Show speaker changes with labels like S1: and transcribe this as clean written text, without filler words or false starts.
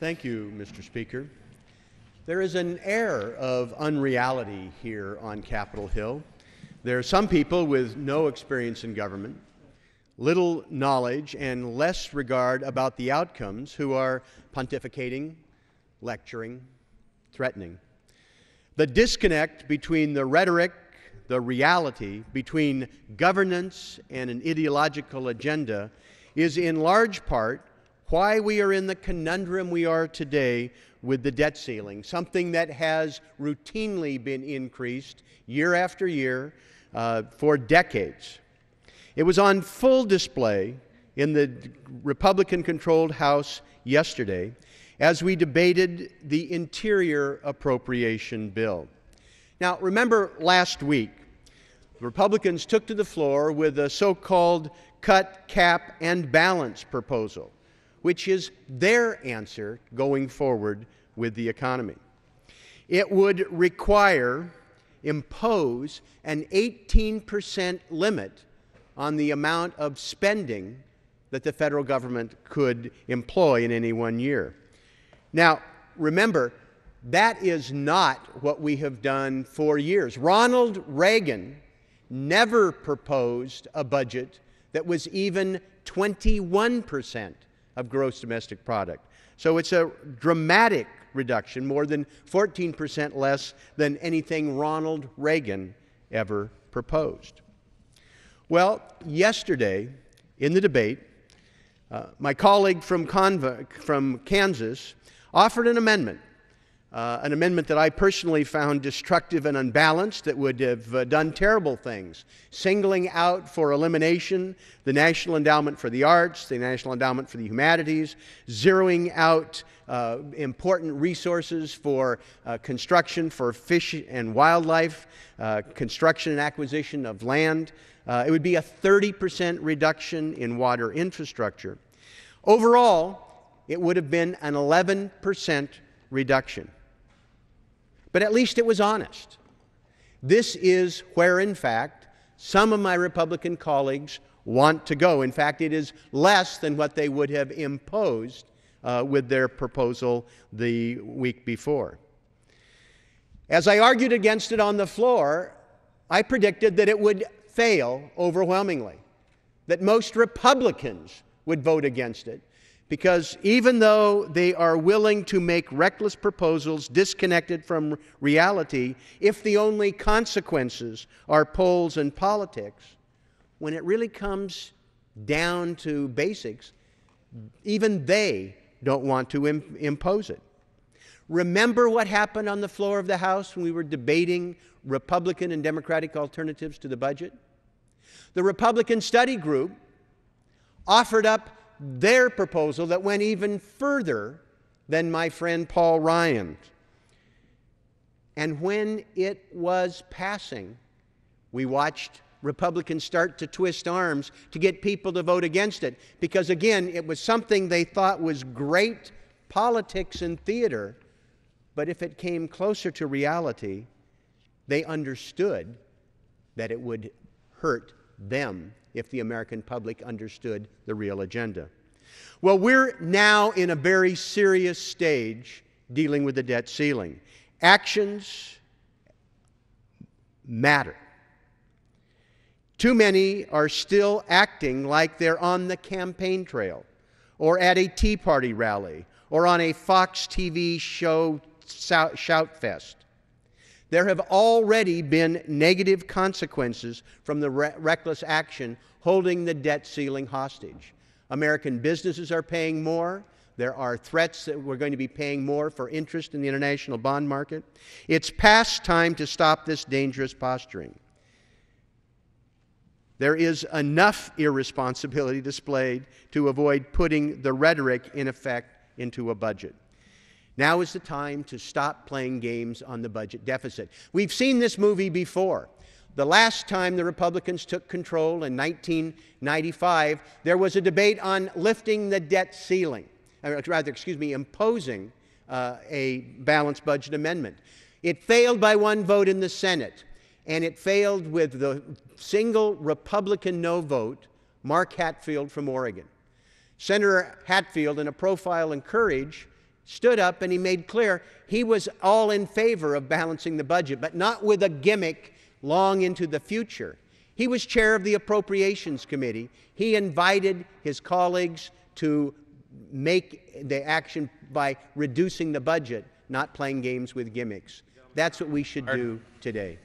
S1: Thank you, Mr. Speaker. There is an air of unreality here on Capitol Hill. There are some people with no experience in government, little knowledge, and less regard about the outcomes who are pontificating, lecturing, threatening. The disconnect between the rhetoric, the reality, between governance and an ideological agenda is in large part why we are in the conundrum we are today with the debt ceiling, something that has routinely been increased year after year for decades. It was on full display in the Republican-controlled House yesterday as we debated the Interior Appropriation Bill. Now, remember last week, the Republicans took to the floor with a so-called cut, cap, and balance proposal, which is their answer going forward with the economy. It would impose an 18% limit on the amount of spending that the federal government could employ in any one year. Now, remember, that is not what we have done for years. Ronald Reagan never proposed a budget that was even 21% of gross domestic product. So it's a dramatic reduction, more than 14% less than anything Ronald Reagan ever proposed. Well, yesterday in the debate, my colleague from Kansas offered an amendment that I personally found destructive and unbalanced, that would have done terrible things, singling out for elimination the National Endowment for the Arts, the National Endowment for the Humanities, zeroing out important resources for construction for fish and wildlife, construction and acquisition of land. It would be a 30% reduction in water infrastructure. Overall, it would have been an 11% reduction. But at least it was honest. This is where, in fact, some of my Republican colleagues want to go. In fact, it is less than what they would have imposed with their proposal the week before. As I argued against it on the floor, I predicted that it would fail overwhelmingly, that most Republicans would vote against it, because even though they are willing to make reckless proposals disconnected from reality, if the only consequences are polls and politics, when it really comes down to basics, even they don't want to impose it. Remember what happened on the floor of the House when we were debating Republican and Democratic alternatives to the budget? The Republican study group offered up their proposal that went even further than my friend Paul Ryan's. And when it was passing, we watched Republicans start to twist arms to get people to vote against it, because again, it was something they thought was great politics and theater, but if it came closer to reality, they understood that it would hurt them if the American public understood the real agenda. Well, we're now in a very serious stage dealing with the debt ceiling. Actions matter. Too many are still acting like they're on the campaign trail, or at a Tea Party rally, or on a Fox TV show shout fest. There have already been negative consequences from the reckless action holding the debt ceiling hostage. American businesses are paying more. There are threats that we're going to be paying more for interest in the international bond market. It's past time to stop this dangerous posturing. There is enough irresponsibility displayed to avoid putting the rhetoric in effect into a budget. Now is the time to stop playing games on the budget deficit. We've seen this movie before. The last time the Republicans took control in 1995, there was a debate on lifting the debt ceiling, imposing a balanced budget amendment. It failed by one vote in the Senate, and it failed with the single Republican no vote, Mark Hatfield from Oregon. Senator Hatfield, in a profile in Courage, stood up and he made clear he was all in favor of balancing the budget, but not with a gimmick long into the future. He was chair of the Appropriations Committee. He invited his colleagues to make the action by reducing the budget, not playing games with gimmicks. That's what we should do today.